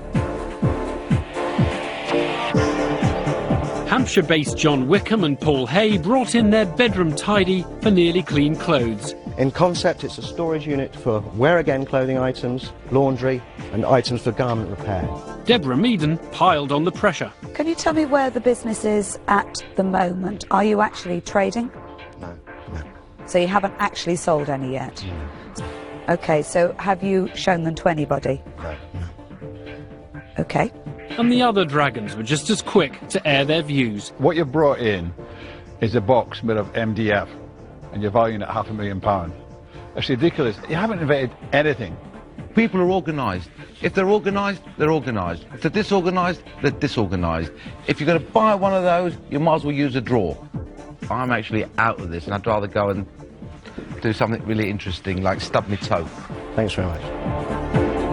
Hampshire-based John Wickham and Paul Hay brought in their bedroom tidy for nearly clean clothes. In concept, it's a storage unit for wear-again clothing items, laundry, and items for garment repair. Deborah Meaden piled on the pressure. Can you tell me where the business is at the moment? Are you actually trading? No. So you haven't actually sold any yet? No. Okay, so have you shown them to anybody? No. Okay. And the other dragons were just as quick to air their views. What you brought in is a box made of MDF, and you're valuing it at £500,000. It's ridiculous. You haven't invented anything. People are organised. If they're organised, they're organised. If they're disorganised, they're disorganised. If you're going to buy one of those, you might as well use a drawer. I'm actually out of this, and I'd rather go and do something really interesting, like stub my toe. Thanks very much.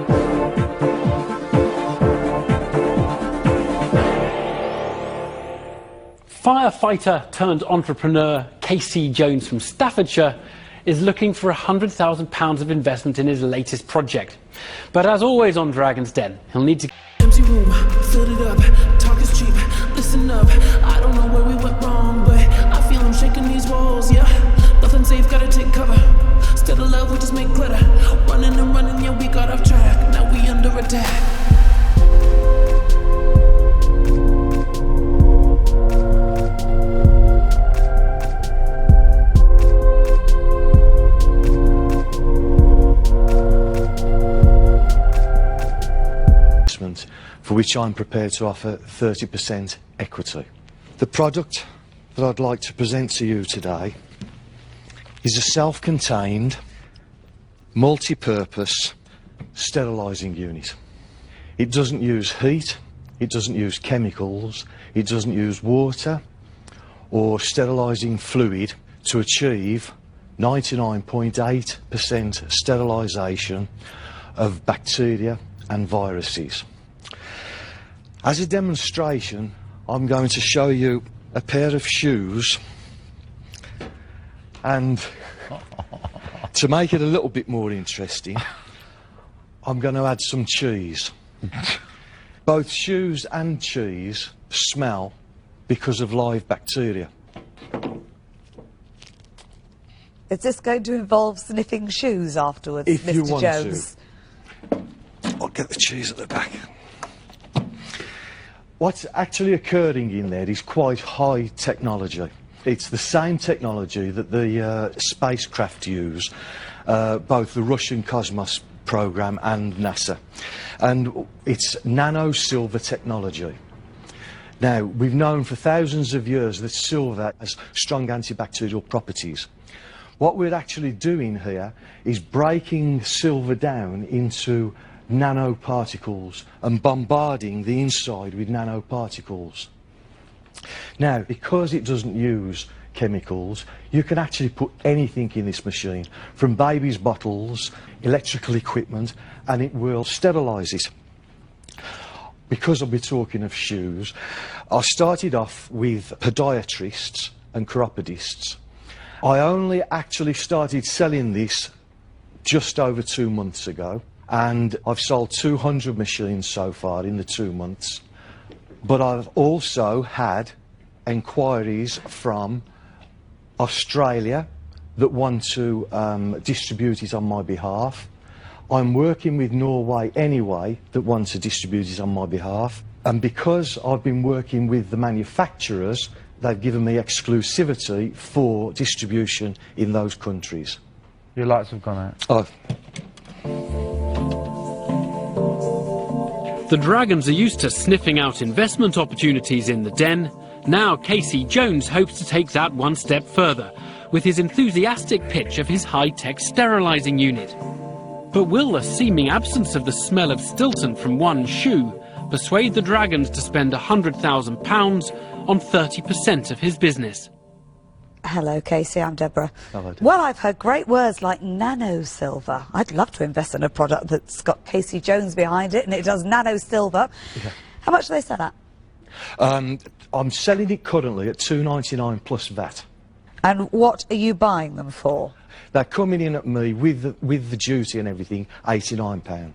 Firefighter turned entrepreneur KC Jones from Staffordshire is looking for £100,000 of investment in his latest project. But as always on Dragon's Den, he'll need to... Empty room, filled it up, talk is cheap, listen up, I don't know where we went wrong, but I feel I'm shaking these walls, yeah, nothing safe, gotta take cover, still of love, we just make glitter, running and running, yeah, we got off track, now we under attack. For which I'm prepared to offer 30% equity. The product that I'd like to present to you today is a self-contained, multi-purpose sterilising unit. It doesn't use heat, it doesn't use chemicals, it doesn't use water or sterilising fluid to achieve 99.8% sterilisation of bacteria and viruses. As a demonstration, I'm going to show you a pair of shoes, and to make it a little bit more interesting, I'm going to add some cheese. Both shoes and cheese smell because of live bacteria. Is this going to involve sniffing shoes afterwards, If Mr. you want Jones? to. I'll get the cheese at the back. What's actually occurring in there is quite high technology. It's the same technology that the spacecraft use, both the Russian Cosmos program and NASA. And it's nano-silver technology. Now, we've known for thousands of years that silver has strong antibacterial properties. What we're actually doing here is breaking silver down into nanoparticles and bombarding the inside with nanoparticles. Now, because it doesn't use chemicals, you can actually put anything in this machine, from babies' bottles, electrical equipment, and it will sterilise it. Because I'll be talking of shoes, I started off with podiatrists and chiropodists. I only actually started selling this just over 2 months ago, and I've sold 200 machines so far in the 2 months. But I've also had enquiries from Australia that want to distribute it on my behalf. I'm working with Norway anyway that want to distribute it on my behalf. And because I've been working with the manufacturers, they've given me exclusivity for distribution in those countries. Your lights have gone out. Oh. The Dragons are used to sniffing out investment opportunities in the den. Now Casey Jones hopes to take that one step further with his enthusiastic pitch of his high-tech sterilising unit. But will the seeming absence of the smell of Stilton from one shoe persuade the Dragons to spend £100,000 on 30% of his business? Hello, Casey, I'm Deborah. Hello, Deborah. Well, I've heard great words like nano-silver. I'd love to invest in a product that's got Casey Jones behind it and it does nano-silver. Yeah. How much do they sell at? I'm selling it currently at $2.99 plus VAT. And what are you buying them for? They're coming in at me with the duty and everything, £89.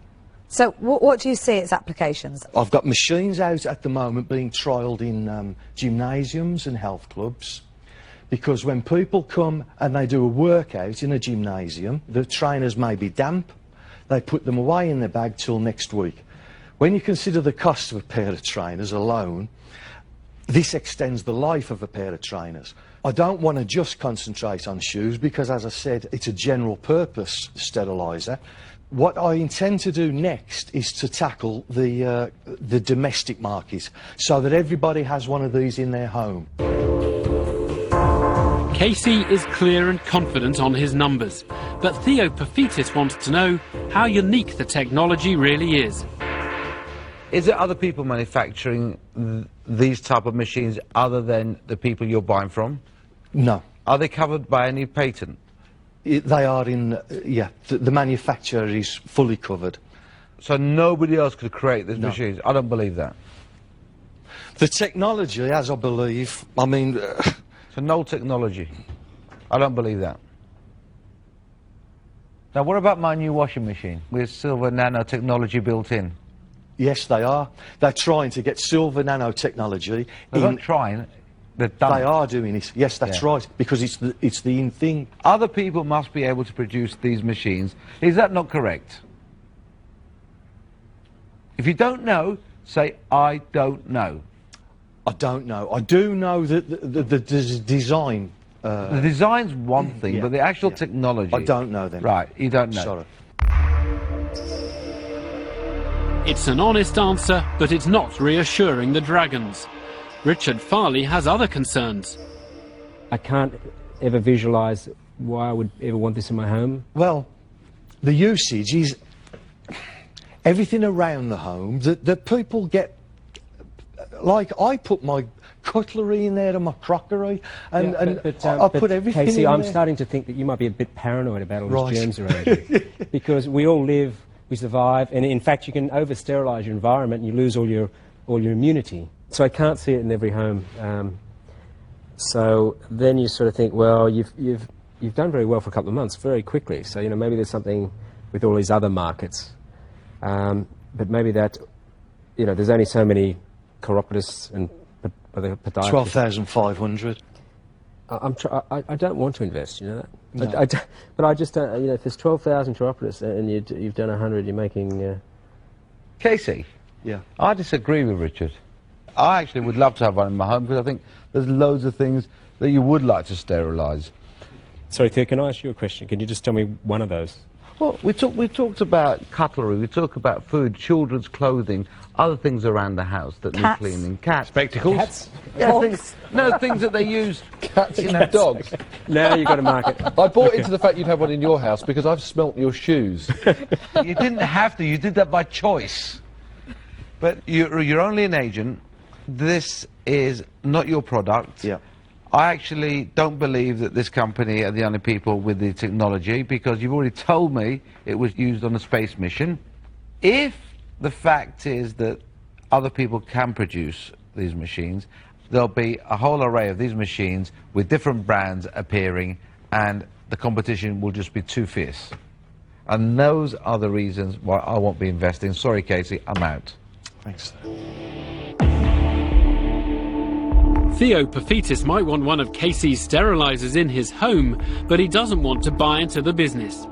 So what do you see its applications? I've got machines out at the moment being trialled in gymnasiums and health clubs, because when people come and they do a workout in a gymnasium, the trainers may be damp, they put them away in their bag till next week. When you consider the cost of a pair of trainers alone, this extends the life of a pair of trainers. I don't want to just concentrate on shoes because, as I said, it's a general purpose steriliser. What I intend to do next is to tackle the domestic market so that everybody has one of these in their home. Casey is clear and confident on his numbers, but Theo Pafitis wants to know how unique the technology really is. Is there other people manufacturing these type of machines other than the people you're buying from? No. Are they covered by any patent? They are in, yeah, the manufacturer is fully covered. So nobody else could create these machines? I don't believe that. The technology, as I believe, I mean... So no technology? I don't believe that. Now what about my new washing machine with silver nanotechnology built in? Yes, they are. They're trying to get silver nanotechnology. They're not trying. They are doing it. Yes, that's right, because it's the in thing. Other people must be able to produce these machines. Is that not correct? If you don't know, say, I don't know. I don't know. I do know that the design... the design's one thing, but the actual technology... I don't know then. Right, you don't know. Sorry. It's an honest answer, but it's not reassuring the Dragons. Richard Farley has other concerns. I can't ever visualise why I would ever want this in my home. Well, the usage is everything around the home that people get. Like, I put my cutlery in there and my crockery, and I put everything Casey, in I'm there. starting to think that you might be a bit paranoid about all these germs around you. Because we all live, we survive, and in fact you can over-sterilise your environment and you lose all your immunity. So I can't see it in every home. So then you sort of think, well, you've done very well for a couple of months, very quickly. So, you know, maybe there's something with all these other markets. But maybe that, you know, there's only so many chiropodists and podiatrists. 12,500. I don't want to invest, you know that. No. But I just don't, you know, if there's 12,000 chiropodists and you've done 100, you're making Casey? Yeah. I disagree with Richard. I actually would love to have one in my home because I think there's loads of things that you would like to sterilise. Sorry, Theo, can I ask you a question? Can you just tell me one of those? Well, we talked about cutlery, we talk about food, children's clothing, other things around the house that need cleaning. Cats. Spectacles? Cats? Yeah, things that they use. Cats, dogs. Now you've got to mark it. I bought into the fact you'd have one in your house because I've smelt your shoes. You didn't have to, you did that by choice. But you're only an agent. This is not your product. Yeah. I actually don't believe that this company are the only people with the technology, because you've already told me it was used on a space mission. If the fact is that other people can produce these machines, there'll be a whole array of these machines with different brands appearing, and the competition will just be too fierce. And those are the reasons why I won't be investing. Sorry, Casey, I'm out. Thanks. Theo Paphitis might want one of Casey's sterilisers in his home, but he doesn't want to buy into the business.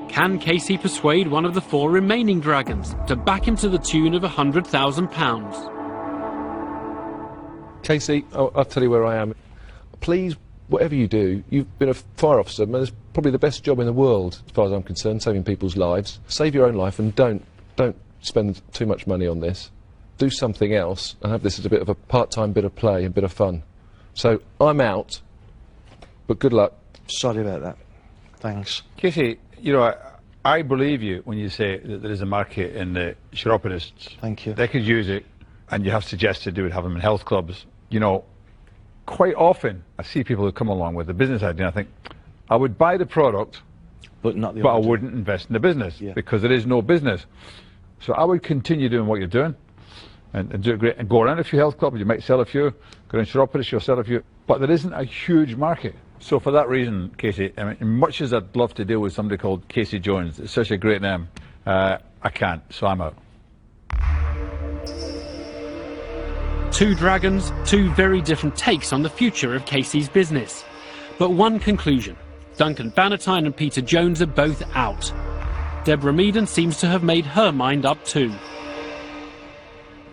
Can Casey persuade one of the 4 remaining dragons to back him to the tune of £100,000? Casey, I'll tell you where I am. Please, whatever you do, you've been a fire officer, man, it's probably the best job in the world, as far as I'm concerned, saving people's lives. Save your own life and don't spend too much money on this. Do something else and have this as a bit of a part-time bit of play and bit of fun. So I'm out, but good luck. Sorry about that. Thanks. Casey, you know, I believe you when you say that there is a market in the chiropodists. Thank you. They could use it, and you have suggested they would have them in health clubs. You know, quite often I see people who come along with a business idea and I think, I would buy the product, but I wouldn't invest in the business, because there is no business. So I would continue doing what you're doing. And do it great, and go around a few health clubs, you might sell a few, go around chiropodists, you'll sell a few, but there isn't a huge market. So for that reason, Casey, I mean, much as I'd love to deal with somebody called Casey Jones, it's such a great name, I can't, so I'm out. 2 dragons, 2 very different takes on the future of Casey's business. But one conclusion, Duncan Bannatyne and Peter Jones are both out. Deborah Meaden seems to have made her mind up too.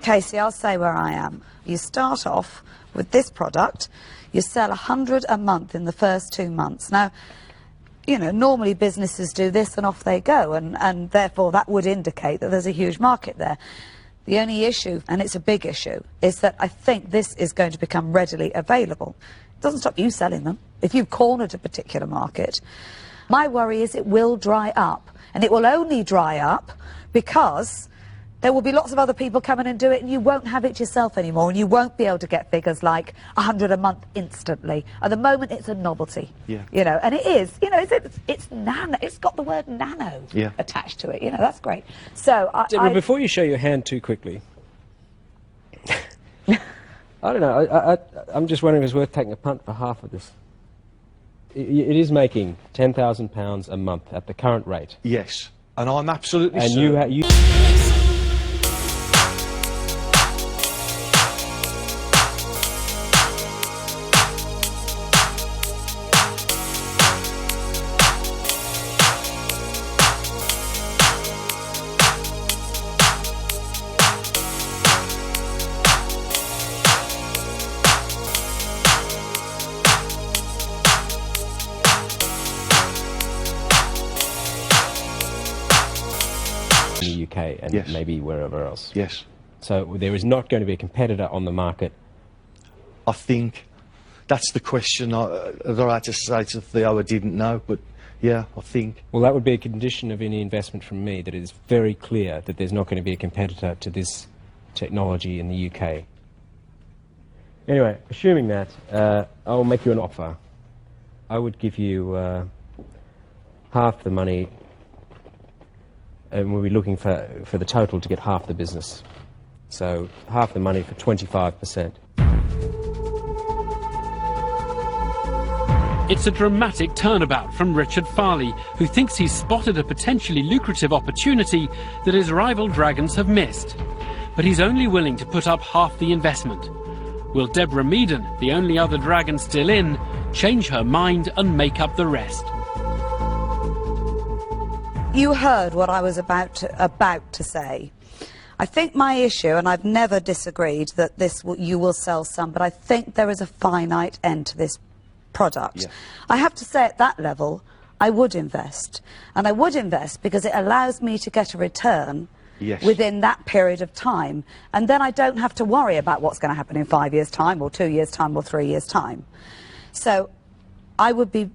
Casey, I'll say where I am. You start off with this product, you sell 100 a month in the first 2 months. Now, you know, normally businesses do this and off they go, and therefore that would indicate that there's a huge market there. The only issue, and it's a big issue, is that I think this is going to become readily available. It doesn't stop you selling them. If you've cornered a particular market, my worry is it will dry up, and it will only dry up because there will be lots of other people coming and do it, and you won't have it yourself anymore, and you won't be able to get figures like 100 a month instantly. At the moment, it's a novelty. Yeah. You know, and it is. You know, it's nano. It's got the word nano attached to it. You know, that's great. So, Deborah, before you show your hand too quickly, I don't know. I'm just wondering if it's worth taking a punt for half of this. It is making £10,000 a month at the current rate. Yes, and I'm absolutely and certain. you and maybe wherever else. Yes. So there is not going to be a competitor on the market. I think that's the question that I had to say to Theo. I didn't know, but yeah, I think. Well, that would be a condition of any investment from me, that it is very clear that there's not going to be a competitor to this technology in the UK. Anyway, assuming that, I'll make you an offer. I would give you half the money, and we'll be looking for the total to get half the business. So half the money for 25%. It's a dramatic turnabout from Richard Farley, who thinks he's spotted a potentially lucrative opportunity that his rival dragons have missed. But he's only willing to put up half the investment. Will Deborah Meaden, the only other dragon still in, change her mind and make up the rest? You heard what I was about to say. I think my issue, and I've never disagreed that you will sell some, but I think there is a finite end to this product. Yeah. I have to say, at that level, I would invest. And I would invest because it allows me to get a return within that period of time. And then I don't have to worry about what's going to happen in 5 years' time, or 2 years' time, or 3 years' time. So I would be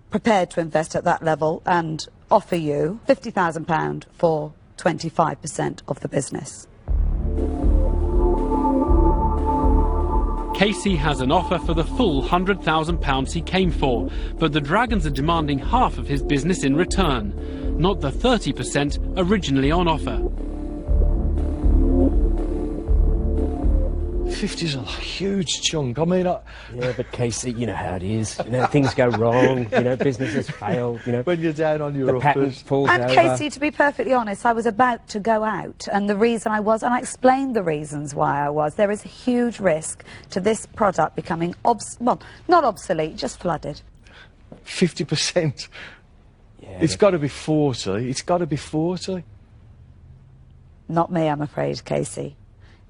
prepared to invest at that level and offer you £50,000 for 25% of the business. Casey has an offer for the full £100,000 he came for, but the Dragons are demanding half of his business in return, not the 30% originally on offer. 50's a huge chunk. I mean, yeah, but Casey, you know how it is. You know, things go wrong. You know, businesses fail. You know, when you're down on your the patent falls and over. Casey, to be perfectly honest, I was about to go out, and the reason I was, and I explained the reasons why I was. There is a huge risk to this product becoming well, not obsolete, just flooded. 50%. Yeah, it's got to be 40. It's got to be 40. Not me, I'm afraid, Casey.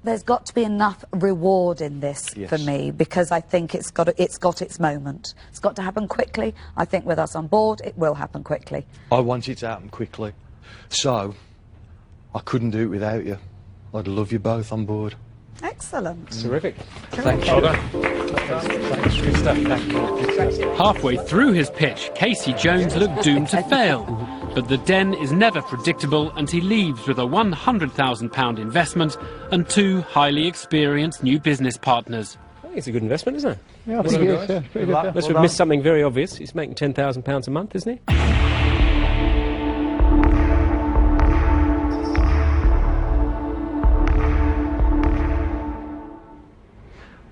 There's got to be enough reward in this for me, because I think it's got its moment. It's got to happen quickly. I think with us on board, it will happen quickly. I want it to happen quickly. So, I couldn't do it without you. I'd love you both on board. Excellent. Terrific. Thanks, Halfway through his pitch, Casey Jones looked doomed to fail. But the den is never predictable, and he leaves with a £100,000 investment and 2 highly experienced new business partners. I think it's a good investment, isn't it? Yeah, I think it is. Yeah, pretty good. Unless we've missed something very obvious. He's making £10,000 a month, isn't he?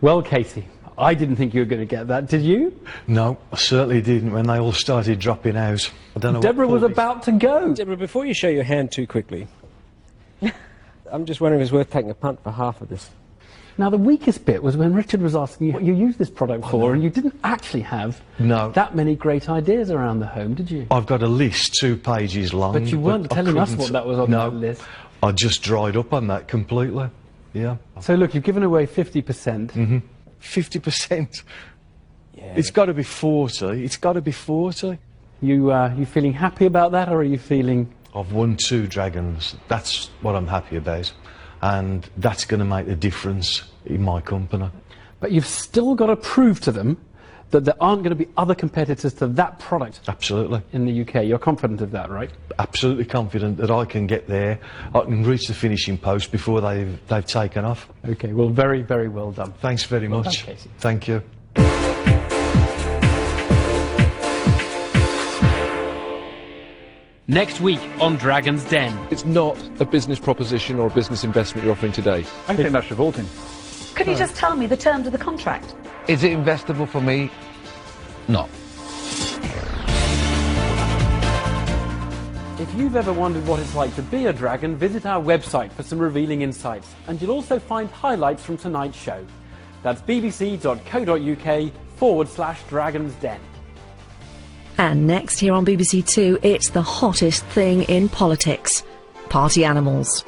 Well, Casey, I didn't think you were going to get that, did you? No, I certainly didn't when they all started dropping out. I don't know. Deborah was about to go. Deborah, before you show your hand too quickly, I'm just wondering if it's worth taking a punt for half of this. Now, the weakest bit was when Richard was asking you what you use this product for, and you didn't actually have that many great ideas around the home, did you? I've got a list 2 pages long. But you weren't telling us what that was on that list. I just dried up on that completely. Yeah. So look, you've given away 50%. 50%. Yeah. It's got to be 40. It's got to be 40. You feeling happy about that, or are you feeling? I've won 2 dragons. That's what I'm happy about, and that's going to make a difference in my company. But you've still got to prove to them that there aren't going to be other competitors to that product. Absolutely. In the UK, you're confident of that, right? Absolutely confident that I can get there. I can reach the finishing post before they've taken off. Okay, well, very, very well done. Thanks very much. Done, Casey. Thank you. Next week on Dragon's Den. It's not a business proposition or a business investment you're offering today. I think that's revolting. Could you just tell me the terms of the contract? Is it investable for me? No. If you've ever wondered what it's like to be a dragon, visit our website for some revealing insights. And you'll also find highlights from tonight's show. That's bbc.co.uk/Dragon's Den. And next here on BBC Two, it's the hottest thing in politics: party animals.